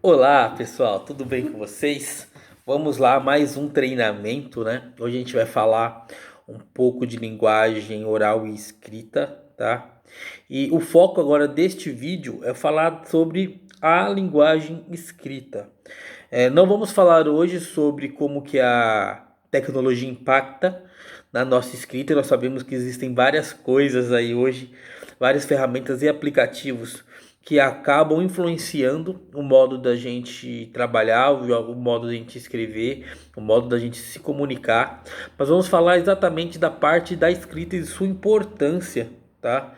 Olá pessoal, tudo bem com vocês? Vamos lá, mais um treinamento, né? Hoje a gente vai falar um pouco de linguagem oral e escrita, tá? E o foco agora deste vídeo é falar sobre a linguagem escrita. Não vamos falar hoje sobre como que a tecnologia impacta na nossa escrita. Nós sabemos que existem várias coisas aí hoje, várias ferramentas e aplicativos que acabam influenciando o modo da gente trabalhar, o modo da gente escrever, o modo da gente se comunicar. Mas vamos falar exatamente da parte da escrita e de sua importância, tá?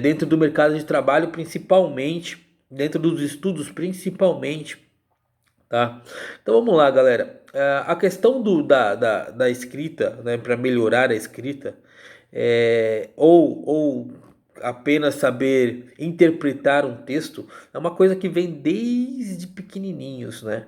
Dentro do mercado de trabalho, principalmente, dentro dos estudos, principalmente, tá? Então vamos lá, galera. A questão da escrita, né, para melhorar a escrita, ou apenas saber interpretar um texto, é uma coisa que vem desde pequenininhos, né?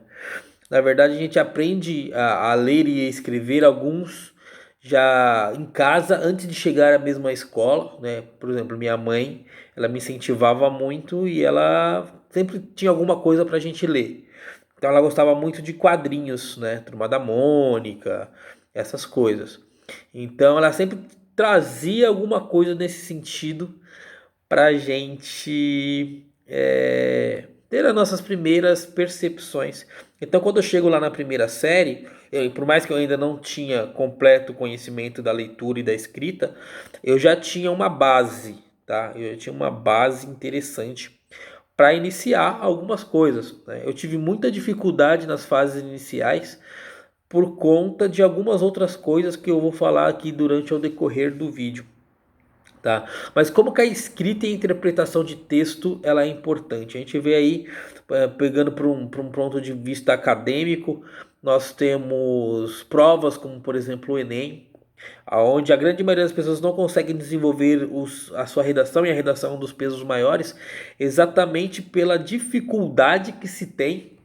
Na verdade, a gente aprende a ler e escrever alguns já em casa antes de chegar à mesma escola, né? Por exemplo, minha mãe, ela me incentivava muito e ela sempre tinha alguma coisa para a gente ler. Então ela gostava muito de quadrinhos, né? Turma da Mônica, essas coisas. Então ela sempre trazia alguma coisa nesse sentido pra gente ter as nossas primeiras percepções. Então, quando eu chego lá na primeira série, por mais que eu ainda não tinha completo conhecimento da leitura e da escrita, eu já tinha uma base, tá? Eu já tinha uma base interessante para iniciar algumas coisas, né? Eu tive muita dificuldade nas fases iniciais por conta de algumas outras coisas que eu vou falar aqui durante o decorrer do vídeo. Tá? Mas como que a escrita e a interpretação de texto ela é importante? A gente vê aí, pegando para um ponto de vista acadêmico, nós temos provas como, por exemplo, o Enem, onde a grande maioria das pessoas não consegue desenvolver a sua redação e a redação dos pesos maiores, exatamente pela dificuldade que se tem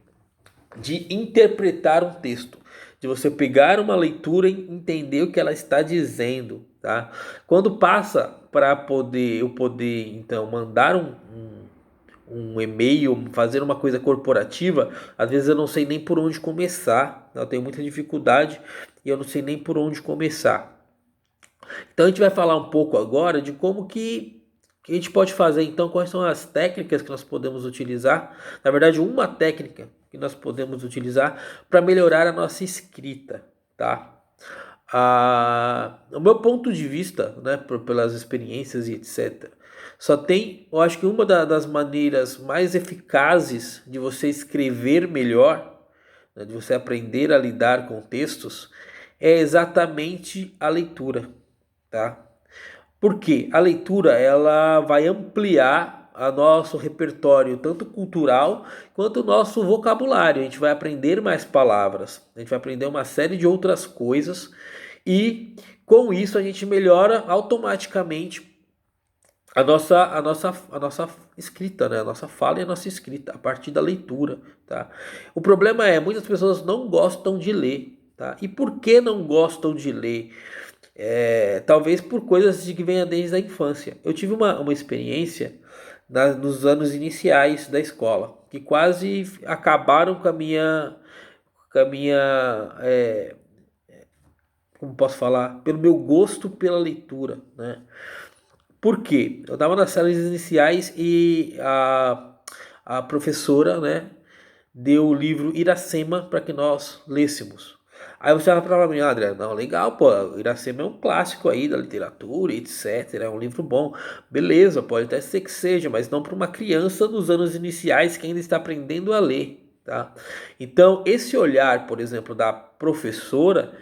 de interpretar um texto, de você pegar uma leitura e entender o que ela está dizendo, tá? Quando passa para poder então mandar um e-mail, fazer uma coisa corporativa, às vezes eu não sei nem por onde começar, eu tenho muita dificuldade e eu não sei nem por onde começar. Então a gente vai falar um pouco agora de como que a gente pode fazer, então, quais são as técnicas que nós podemos utilizar. Na verdade, uma técnica que nós podemos utilizar para melhorar a nossa escrita, tá? O meu ponto de vista, né, pelas experiências e etc., só tem, eu acho que uma das maneiras mais eficazes de você escrever melhor, né, de você aprender a lidar com textos, é exatamente a leitura, tá? Porque a leitura ela vai ampliar a nosso repertório, tanto cultural quanto o nosso vocabulário. A gente vai aprender mais palavras, a gente vai aprender uma série de outras coisas e com isso a gente melhora automaticamente a nossa escrita, né? A nossa fala e a nossa escrita a partir da leitura, tá? O problema é muitas pessoas não gostam de ler, tá? E por que não gostam de ler? Talvez por coisas de que venha desde a infância. Eu tive uma experiência nos anos iniciais da escola, que quase acabaram com a minha, como posso falar, pelo meu gosto pela leitura, né? Por quê? Eu estava nas séries iniciais e a professora, né, deu o livro Iracema para que nós lêssemos. Aí você vai falar pra mim, André, não, legal, pô, Iracema é um clássico aí da literatura, etc, é um livro bom. Beleza, pode até ser que seja, mas não para uma criança nos anos iniciais que ainda está aprendendo a ler, tá? Então, esse olhar, por exemplo, da professora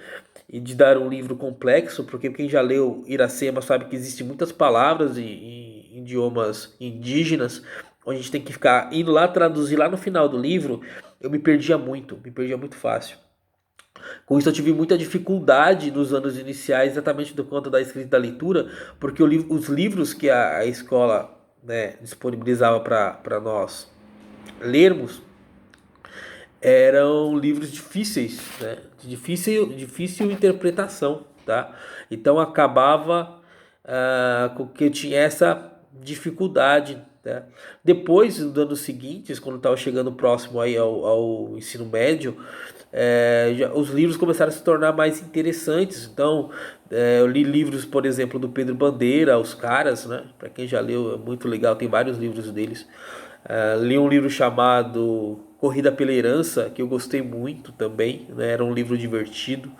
e de dar um livro complexo, porque quem já leu Iracema sabe que existem muitas palavras em idiomas indígenas, onde a gente tem que ficar indo lá traduzir lá no final do livro, eu me perdia muito fácil. Com isso eu tive muita dificuldade nos anos iniciais, exatamente do conta da escrita e da leitura, porque os livros que a escola, né, disponibilizava para nós lermos eram livros difíceis, né, de difícil interpretação, tá? Então acabava com que eu tinha essa dificuldade né? Depois, nos anos seguintes, quando estava chegando próximo aí ao ensino médio, os livros começaram a se tornar mais interessantes. Então, eu li livros, por exemplo, do Pedro Bandeira, Os Caras, né? Para quem já leu, é muito legal, tem vários livros deles. Li um livro chamado Corrida pela Herança, que eu gostei muito também, né? Era um livro divertido.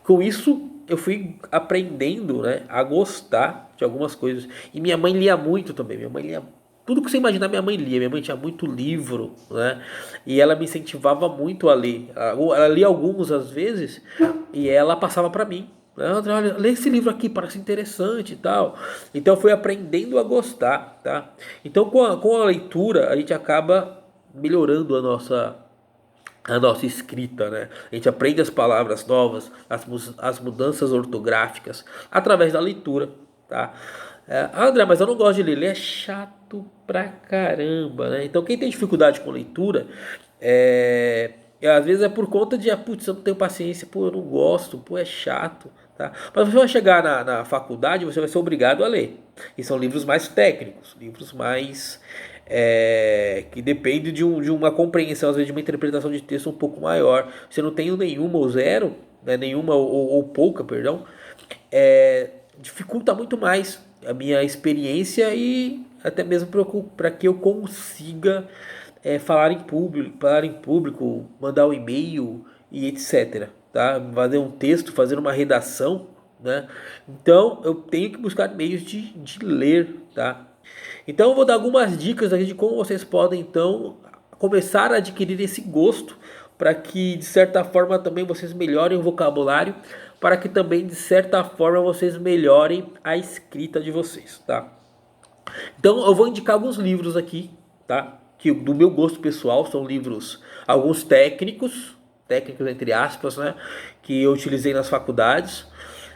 Com isso, eu fui aprendendo, né, a gostar de algumas coisas. E minha mãe lia muito também. Minha mãe lia tudo que você imaginar, minha mãe lia. Minha mãe tinha muito livro, né? E ela me incentivava muito a ler. Ela lia alguns às vezes e ela passava para mim. Olha, lê esse livro aqui, parece interessante e tal. Então eu fui aprendendo a gostar, tá? Então com a leitura a gente acaba melhorando a nossa escrita, né? A gente aprende as palavras novas, as mudanças ortográficas através da leitura, tá? André, mas eu não gosto de ler, ler é chato pra caramba, né? Então quem tem dificuldade com leitura, às vezes é por conta de, putz, eu não tenho paciência, pô, eu não gosto, pô, é chato, tá? Mas você vai chegar na faculdade, você vai ser obrigado a ler. E são livros mais técnicos, livros mais que depende de uma compreensão, às vezes de uma interpretação de texto um pouco maior. Se eu não tenho nenhuma ou zero, né, nenhuma ou pouca, perdão, dificulta muito mais a minha experiência e até mesmo para que eu consiga falar em público, mandar um e-mail e etc. Tá? Fazer um texto, fazer uma redação, né? Então eu tenho que buscar meios de ler, tá? Então eu vou dar algumas dicas aqui de como vocês podem então começar a adquirir esse gosto para que de certa forma também vocês melhorem o vocabulário, para que também de certa forma vocês melhorem a escrita de vocês, tá? Então eu vou indicar alguns livros aqui, tá? Que do meu gosto pessoal são livros, alguns técnicos entre aspas, né? Que eu utilizei nas faculdades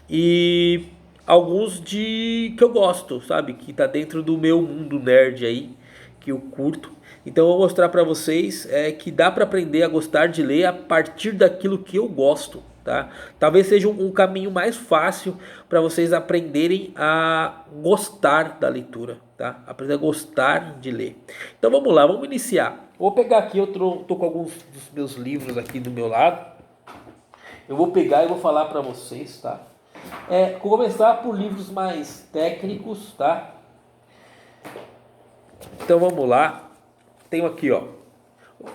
e alguns que eu gosto, sabe? Que tá dentro do meu mundo nerd aí, que eu curto. Então eu vou mostrar para vocês que dá para aprender a gostar de ler a partir daquilo que eu gosto, tá? Talvez seja um caminho mais fácil para vocês aprenderem a gostar da leitura, tá? Aprender a gostar de ler. Então vamos lá, vamos iniciar. Vou pegar aqui, eu tô com alguns dos meus livros aqui do meu lado. Eu vou pegar e vou falar para vocês, tá? Vou começar por livros mais técnicos, tá? Então vamos lá. Tenho aqui, ó.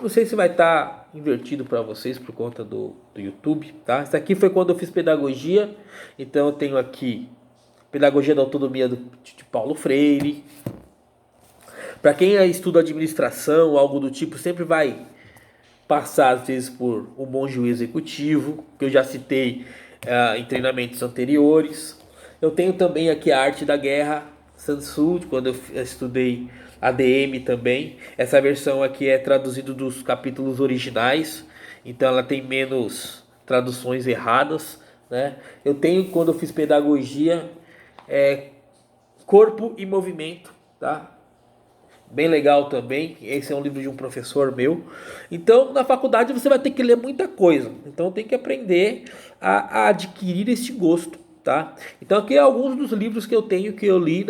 Não sei se vai estar invertido para vocês por conta do YouTube, tá? Isso aqui foi quando eu fiz pedagogia. Então eu tenho aqui Pedagogia da Autonomia de Paulo Freire. Para quem estuda administração, algo do tipo, sempre vai passar às vezes por um bom juízo executivo, que eu já citei em treinamentos anteriores. Eu tenho também aqui a Arte da Guerra, Sun Tzu, quando eu estudei ADM também. Essa versão aqui é traduzida dos capítulos originais, então ela tem menos traduções erradas, né? Eu tenho, quando eu fiz pedagogia, Corpo e Movimento, tá? Bem legal também. Esse é um livro de um professor meu. Então, na faculdade você vai ter que ler muita coisa. Então, tem que aprender a adquirir este gosto, tá? Então, aqui é alguns dos livros que eu tenho, que eu li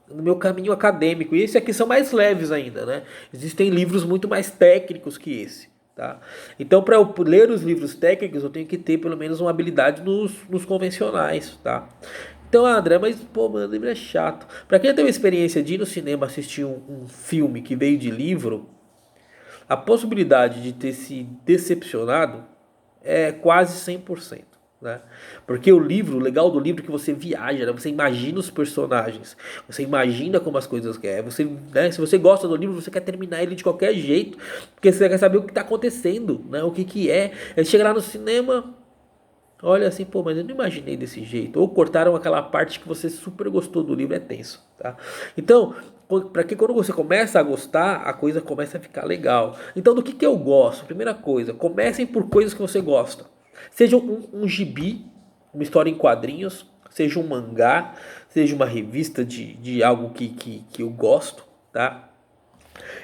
no meu caminho acadêmico. E esses aqui são mais leves ainda, né? Existem livros muito mais técnicos que esse, tá? Então, para eu ler os livros técnicos, eu tenho que ter pelo menos uma habilidade nos convencionais, tá? Então, André, mas pô, mano, livro é chato. Pra quem teve a experiência de ir no cinema assistir um filme que veio de livro, a possibilidade de ter se decepcionado é quase 100%, né? Porque o legal do livro é que você viaja, né? Você imagina os personagens, você imagina como as coisas querem. Você, né? Se você gosta do livro, você quer terminar ele de qualquer jeito, porque você quer saber o que está acontecendo, né? O que é. Aí chega lá no cinema, olha assim, pô, mas eu não imaginei desse jeito. Ou cortaram aquela parte que você super gostou do livro, é tenso, tá? Então, para que quando você começa a gostar, a coisa começa a ficar legal. Então, do que eu gosto? Primeira coisa, comecem por coisas que você gosta. Seja um gibi, uma história em quadrinhos, seja um mangá, seja uma revista de algo que eu gosto, tá?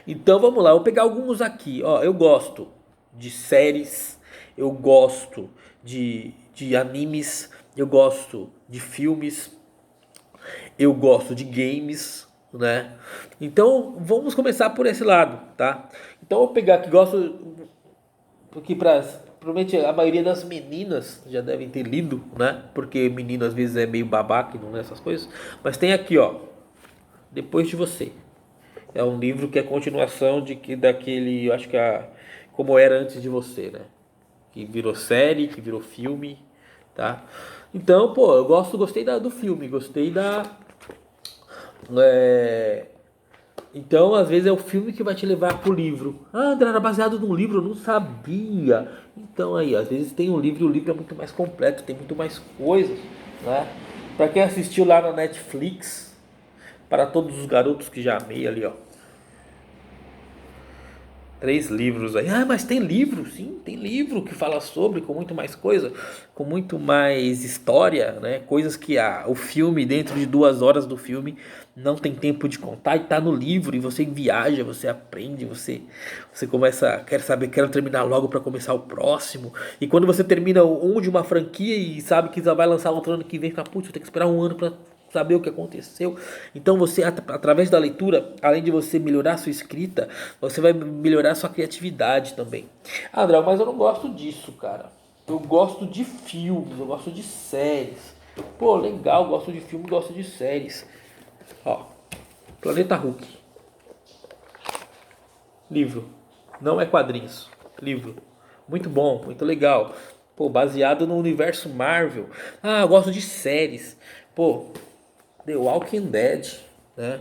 Então vamos lá, eu vou pegar alguns aqui. Ó, eu gosto de séries, eu gosto de animes, eu gosto de filmes, eu gosto de games, né? Então vamos começar por esse lado, tá? Então eu vou pegar aqui, gosto porque provavelmente a maioria das meninas já devem ter lido, né? Porque menino às vezes é meio babaca e não lê essas coisas. Mas tem aqui, ó, Depois de Você. É um livro que é continuação daquele, eu acho que Como Era Antes de Você, né? Que virou série, que virou filme, tá? Então, pô, gostei do filme, gostei da. é, Então, às vezes é o filme que vai te levar pro livro. Ah, André, era baseado num livro, eu não sabia. Então aí, às vezes tem um livro e o livro é muito mais completo, tem muito mais coisas, né? Pra quem assistiu lá na Netflix, para todos os garotos que já amei ali, ó. 3 livros aí. Ah, mas tem livro? Sim, tem livro que fala sobre, com muito mais coisa, com muito mais história, né? Coisas que o filme, dentro de 2 horas do filme, não tem tempo de contar e tá no livro. E você viaja, você aprende, você começa, quer saber, quero terminar logo para começar o próximo. E quando você termina um de uma franquia e sabe que já vai lançar outro ano que vem, fica, putz, eu tenho que esperar um ano para saber o que aconteceu. Então você, através da leitura, além de você melhorar a sua escrita, você vai melhorar a sua criatividade também. Ah, André, mas eu não gosto disso, cara. Eu gosto de filmes, eu gosto de séries. Pô, legal, gosto de filme, gosto de séries. Ó, Planeta Hulk. Livro. Não é quadrinhos. Livro. Muito bom, muito legal. Pô, baseado no universo Marvel. Ah, eu gosto de séries. Pô, The Walking Dead, né?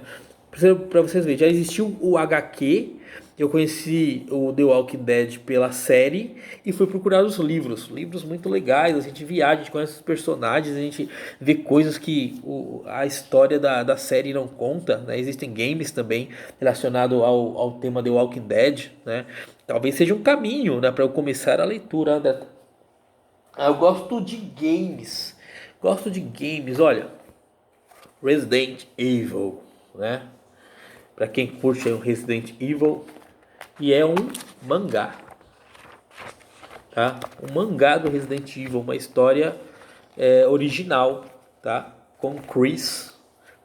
Pra vocês verem, já existiu o HQ. Eu conheci o The Walking Dead pela série e fui procurar os livros. Livros muito legais, a gente viaja, a gente conhece os personagens, a gente vê coisas que a história da série não conta, né? Existem games também relacionados ao tema The Walking Dead, né? Talvez seja um caminho, né, para eu começar a leitura. Eu gosto de games. Gosto de games, olha. Resident Evil, né? Para quem curte o Resident Evil, e é um mangá, tá? Um mangá do Resident Evil, uma história original, tá? Com Chris,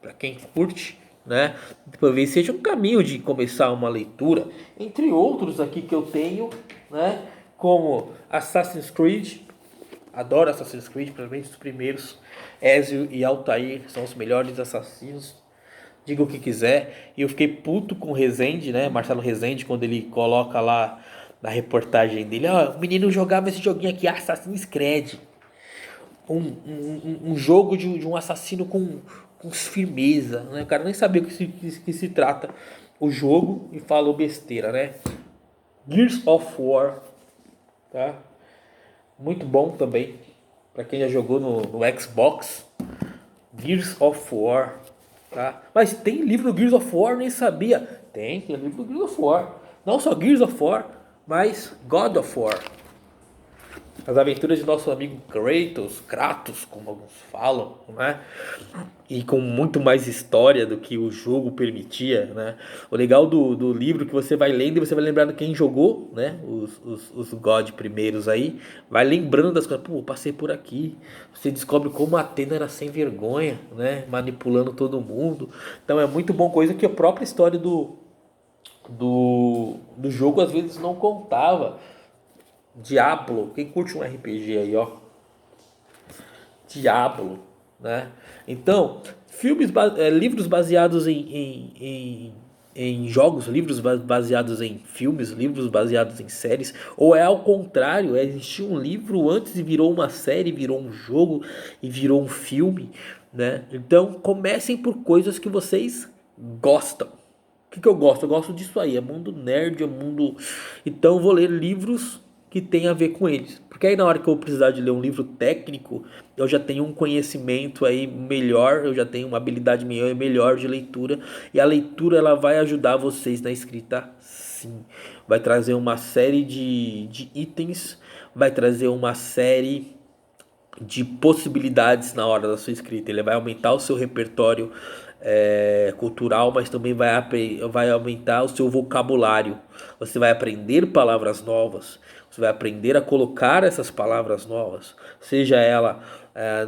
para quem curte, né? Talvez seja um caminho de começar uma leitura, entre outros aqui que eu tenho, né? Como Assassin's Creed. Adoro Assassin's Creed, principalmente os primeiros. Ezio e Altair são os melhores assassinos. Diga o que quiser. E eu fiquei puto com o Rezende, né? Marcelo Rezende, quando ele coloca lá na reportagem dele: ó, o menino jogava esse joguinho aqui, Assassin's Creed. Um jogo de um assassino com firmeza, né? O cara nem sabia o que se trata o jogo e falou besteira, né? Gears of War, tá? Muito bom também. Pra quem já jogou no Xbox. Gears of War, tá? Mas tem livro do Gears of War, nem sabia. Tem livro do Gears of War. Não só Gears of War, mas God of War. As aventuras de nosso amigo Kratos, como alguns falam, né? E com muito mais história do que o jogo permitia, né? O legal do livro é que você vai lendo e você vai lembrando quem jogou, né? Os God primeiros aí, vai lembrando das coisas. Pô, passei por aqui. Você descobre como a Athena era sem vergonha, né? Manipulando todo mundo. Então é muito bom, coisa que a própria história do jogo às vezes não contava. Diablo, quem curte um RPG aí, ó. Diablo, né? Então, livros baseados em jogos, livros baseados em filmes, livros baseados em séries, ou é ao contrário, existiu um livro antes e virou uma série, virou um jogo e virou um filme, né? Então, comecem por coisas que vocês gostam. O que eu gosto? Eu gosto disso aí, é mundo nerd, é mundo. Então, eu vou ler livros que tem a ver com eles. Porque aí na hora que eu precisar de ler um livro técnico, eu já tenho um conhecimento aí melhor, eu já tenho uma habilidade melhor de leitura, e a leitura ela vai ajudar vocês na escrita, sim. Vai trazer uma série de itens, vai trazer uma série de possibilidades na hora da sua escrita. Ele vai aumentar o seu repertório cultural, mas também vai aumentar o seu vocabulário. Você vai aprender palavras novas, você vai aprender a colocar essas palavras novas, seja ela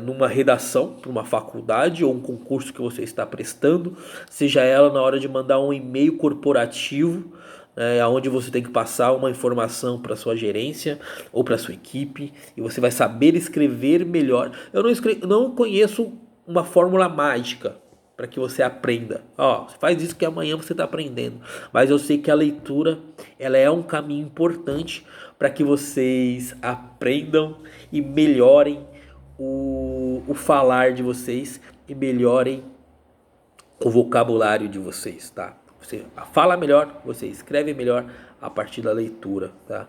numa redação para uma faculdade ou um concurso que você está prestando, seja ela na hora de mandar um e-mail corporativo, onde você tem que passar uma informação para sua gerência ou para sua equipe e você vai saber escrever melhor. Eu não conheço uma fórmula mágica para que você aprenda. Ó, faz isso que amanhã você está aprendendo. Mas eu sei que a leitura ela é um caminho importante para que vocês aprendam e melhorem o falar de vocês e melhorem o vocabulário de vocês, tá? Você fala melhor, você escreve melhor a partir da leitura, tá?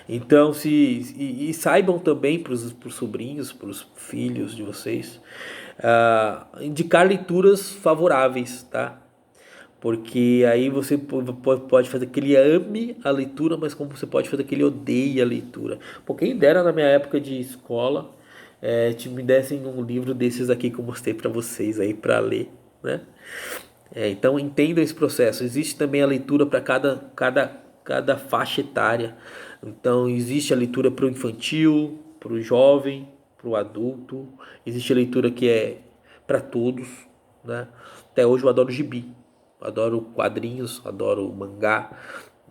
Então, saibam também para os sobrinhos, para os filhos de vocês, indicar leituras favoráveis, tá? Porque aí você pode fazer que ele ame a leitura, mas como você pode fazer que ele odeie a leitura. Pô, quem dera na minha época de escola, me dessem um livro desses aqui que eu mostrei para vocês aí para ler, né? Então entendam esse processo. Existe também a leitura para cada faixa etária. Então existe a leitura para o infantil, para o jovem, para o adulto. Existe a leitura que é para todos, né? Até hoje eu adoro gibi, adoro quadrinhos, adoro mangá.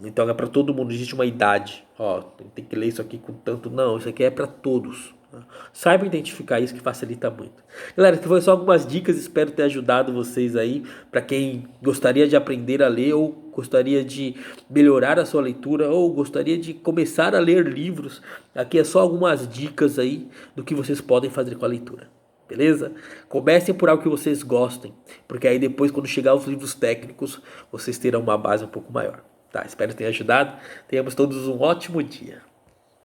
Então é para todo mundo, existe uma idade. Ó, tem que ler isso aqui com tanto. Não, isso aqui é para todos. Saiba identificar isso que facilita muito. Galera, que foi só algumas dicas, espero ter ajudado vocês aí, para quem gostaria de aprender a ler ou gostaria de melhorar a sua leitura ou gostaria de começar a ler livros. Aqui é só algumas dicas aí do que vocês podem fazer com a leitura. Beleza? Comecem por algo que vocês gostem, porque aí depois quando chegar os livros técnicos, vocês terão uma base um pouco maior. Tá? Espero ter ajudado. Tenhamos todos um ótimo dia.